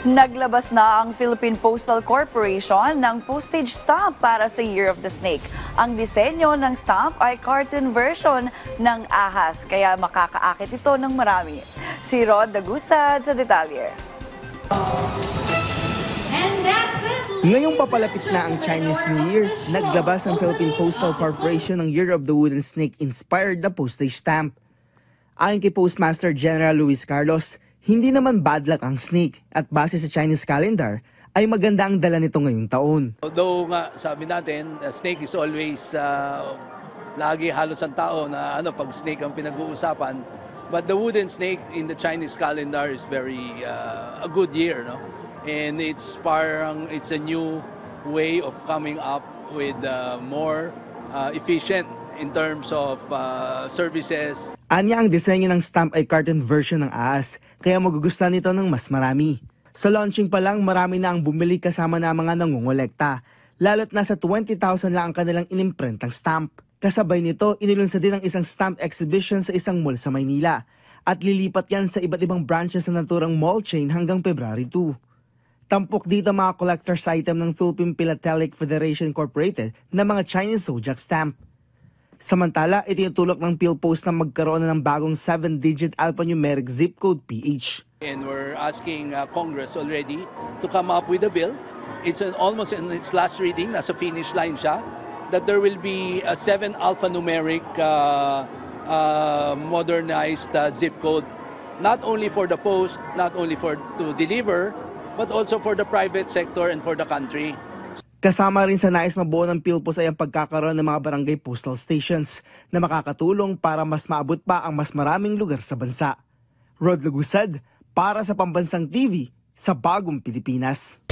Naglabas na ang Philippine Postal Corporation ng postage stamp para sa Year of the Snake. Ang disenyo ng stamp ay cartoon version ng ahas, kaya makakaakit ito ng marami. Si Rod Dagusad sa detalye. Ngayong papalapit na ang Chinese New Year, naglabas ang Philippine Postal Corporation ng Year of the Wooden Snake inspired na postage stamp. Ayon kay Postmaster General Luis Carlos, hindi naman bad luck ang snake at base sa Chinese calendar ay maganda ang dala nito ngayong taon. Although nga sabi natin, snake is always lagi halos ang tao na pag snake ang pinag-uusapan. But the wooden snake in the Chinese calendar is very a good year, no? And it's a new way of coming up with more efficient in terms of services. Anya, ang disenyo ng stamp ay cartoon version ng ahas, kaya magugustuhan nito ng mas marami. Sa launching pa lang, marami na ang bumili kasama na mga nangungolekta, lalo't nasa 20,000 lang ang kanilang inimprentang stamp. Kasabay nito, inilunsad din ang isang stamp exhibition sa isang mall sa Maynila, at lilipat yan sa iba't ibang branches ng naturang mall chain hanggang February 2. Tampok dito mga collector's item ng Philippine Philatelic Federation Incorporated na mga Chinese zodiac stamp. Samantala, itinutulok ng PhilPost na magkaroon na ng bagong 7-digit alphanumeric zip code PH. And we're asking Congress already to come up with a bill. It's almost in its last reading, nasa finish line siya, that there will be a 7 alphanumeric modernized zip code, not only for the post, not only to deliver, but also for the private sector and for the country. Kasama rin sa nais mabuo ng PhilPost ay ang pagkakaroon ng mga barangay postal stations na makakatulong para mas maabot pa ang mas maraming lugar sa bansa. Rod Lagusad para sa Pambansang TV sa Bagong Pilipinas.